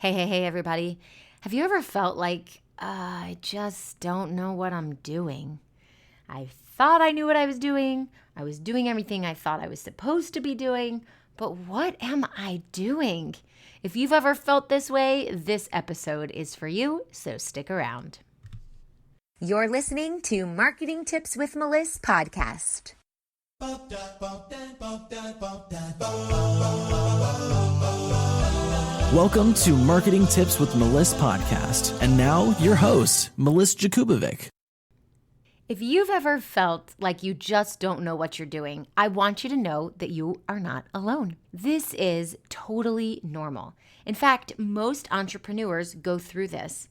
Hey, everybody. Have you ever felt like, I just don't know what I'm doing? I thought I knew what I was doing. I was doing everything I thought I was supposed to be doing, but what am I doing? If you've ever felt this way, this episode is for you, so stick around. You're listening to Marketing Tips with Meliss podcast. Welcome to Marketing Tips with Meliss podcast. And now your host, Meliss-Ep. If you've ever felt like you just don't know what you're doing, I want you to know that you are not alone. This is totally normal. In fact, most entrepreneurs go through this.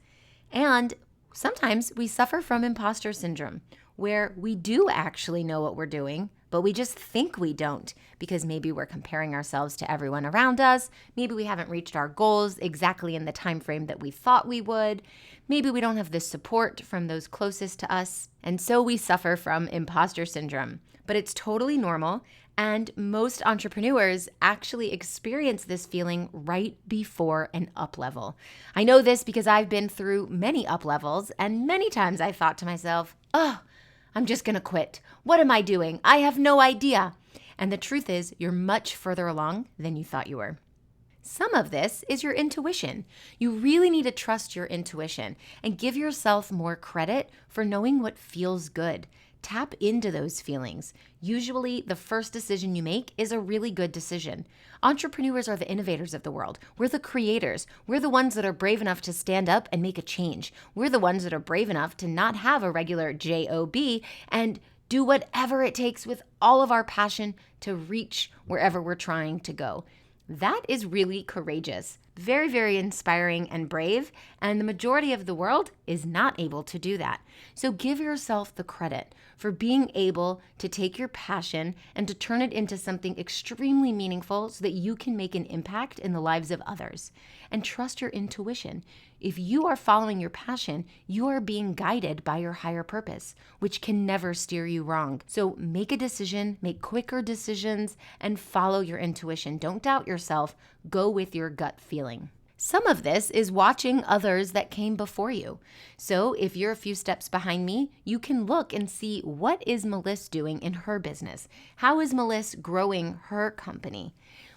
And sometimes we suffer from imposter syndrome, where we do actually know what we're doing, but we just think we don't because maybe we're comparing ourselves to everyone around us. Maybe we haven't reached our goals exactly in the time frame that we thought we would. Maybe we don't have the support from those closest to us. And so we suffer from imposter syndrome. But it's totally normal. And most entrepreneurs actually experience this feeling right before an up level. I know this because I've been through many up levels, and many times I thought to myself, I'm just going to quit. What am I doing? I have no idea. And the truth is, you're much further along than you thought you were. Some of this is your intuition. You really need to trust your intuition and give yourself more credit for knowing what feels good. Tap into those feelings. Usually, the first decision you make is a really good decision. Entrepreneurs are the innovators of the world. We're the creators. We're the ones that are brave enough to stand up and make a change. We're the ones that are brave enough to not have a regular job and do whatever it takes with all of our passion to reach wherever we're trying to go. That is really courageous, very, very inspiring and brave, and the majority of the world is not able to do that. So give yourself the credit for being able to take your passion and to turn it into something extremely meaningful so that you can make an impact in the lives of others. And trust your intuition. If you are following your passion, you are being guided by your higher purpose, which can never steer you wrong. So make a decision, make quicker decisions, and follow your intuition. Don't doubt yourself. Go with your gut feeling. Some of this is watching others that came before you. So if you're a few steps behind me, you can look and see what is Meliss doing in her business? How is Meliss growing her company?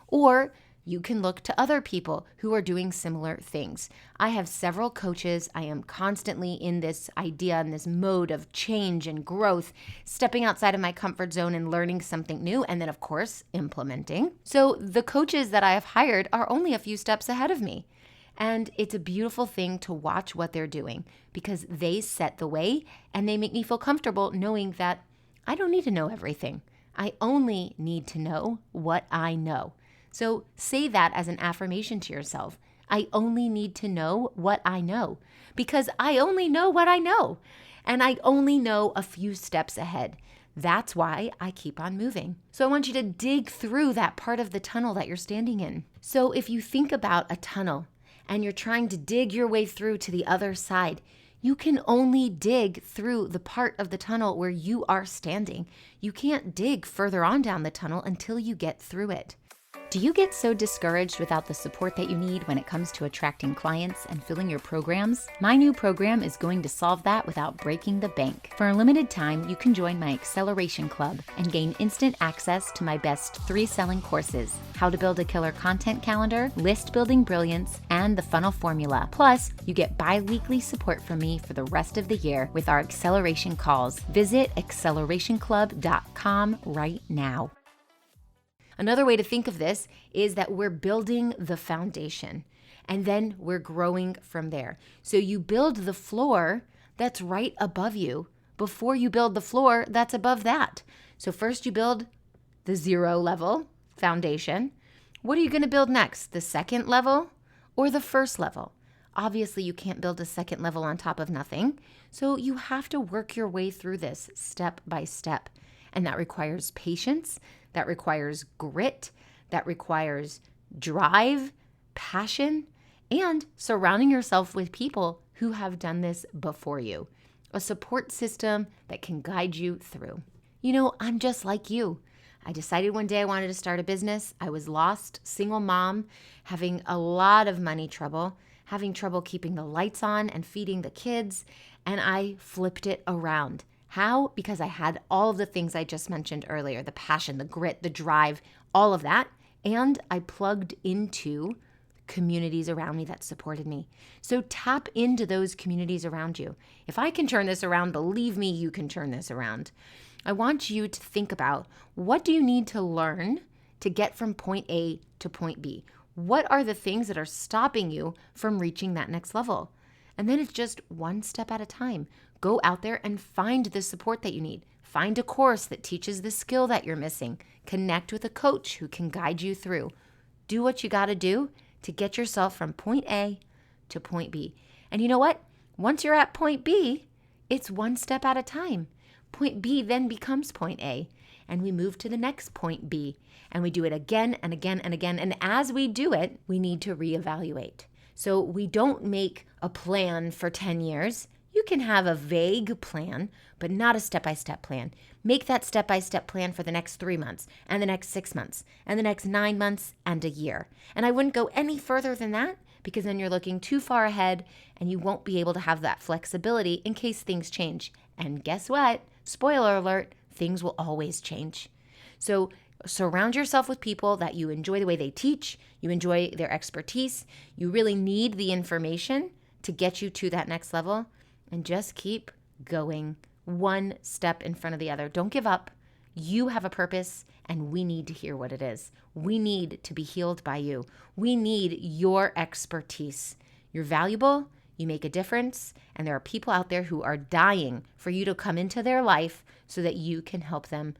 Or you can look to other people who are doing similar things. I have several coaches. I am constantly in this idea and this mode of change and growth, stepping outside of my comfort zone and learning something new, and then, of course, implementing. So the coaches that I have hired are only a few steps ahead of me. And it's a beautiful thing to watch what they're doing because they set the way and they make me feel comfortable knowing that I don't need to know everything. I only need to know what I know. So say that as an affirmation to yourself. I only need to know what I know because I only know what I know and I only know a few steps ahead. That's why I keep on moving. So I want you to dig through that part of the tunnel that you're standing in. So if you think about a tunnel and you're trying to dig your way through to the other side, you can only dig through the part of the tunnel where you are standing. You can't dig further on down the tunnel until you get through it. Do you get so discouraged without the support that you need when it comes to attracting clients and filling your programs? My new program is going to solve that without breaking the bank. For a limited time, you can join my Acceleration Club and gain instant access to my best 3 selling courses: How to Build a Killer Content Calendar, List Building Brilliance, and the Funnel Formula. Plus, you get bi-weekly support from me for the rest of the year with our acceleration calls. Visit accelerationclub.com right now. Another way to think of this is that we're building the foundation and then we're growing from there. So you build the floor that's right above you before you build the floor that's above that. So first you build the 0 level foundation. What are you going to build next? The second level or the first level? Obviously, you can't build a second level on top of nothing. So you have to work your way through this step by step. And that requires patience, that requires grit, that requires drive, passion, and surrounding yourself with people who have done this before you. A support system that can guide you through. You know, I'm just like you. I decided one day I wanted to start a business. I was lost, single mom, having a lot of money trouble, having trouble keeping the lights on and feeding the kids, and I flipped it around. How? Because I had all of the things I just mentioned earlier, the passion, the grit, the drive, all of that, and I plugged into communities around me that supported me. So tap into those communities around you. If I can turn this around, believe me, you can turn this around. I want you to think about, what do you need to learn to get from point A to point B? What are the things that are stopping you from reaching that next level? And then it's just one step at a time. Go out there and find the support that you need. Find a course that teaches the skill that you're missing. Connect with a coach who can guide you through. Do what you got to do to get yourself from point A to point B. And you know what? Once you're at point B, it's one step at a time. Point B then becomes point A, and we move to the next point B, and we do it again and again and again. And as we do it, we need to reevaluate. So we don't make a plan for 10 years. You can have a vague plan, but not a step-by-step plan. Make that step-by-step plan for the next 3 months and the next 6 months and the next 9 months and a year. And I wouldn't go any further than that, because then you're looking too far ahead and you won't be able to have that flexibility in case things change. And guess what? Spoiler alert, things will always change. So surround yourself with people that you enjoy the way they teach, you enjoy their expertise, you really need the information to get you to that next level, and just keep going one step in front of the other. Don't give up. You have a purpose, and we need to hear what it is. We need to be healed by you. We need your expertise. You're valuable, you make a difference, and there are people out there who are dying for you to come into their life so that you can help them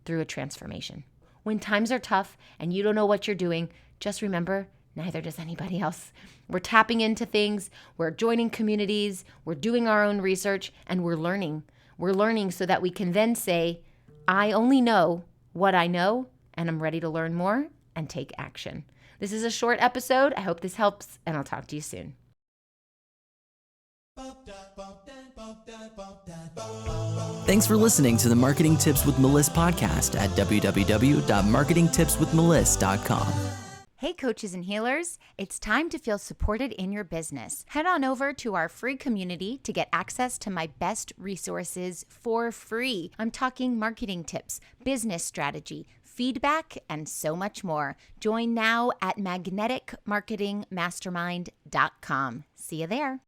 through a transformation. When times are tough and you don't know what you're doing, just remember, neither does anybody else. We're tapping into things, we're joining communities, we're doing our own research, and we're learning. We're learning so that we can then say, I only know what I know, and I'm ready to learn more and take action. This is a short episode. I hope this helps, and I'll talk to you soon. Thanks for listening to the Marketing Tips with Meliss podcast at www.marketingtipswithmeliss.com. Hey coaches and healers, it's time to feel supported in your business. Head on over to our free community to get access to my best resources for free. I'm talking marketing tips, business strategy, feedback, and so much more. Join now at magneticmarketingmastermind.com. See you there.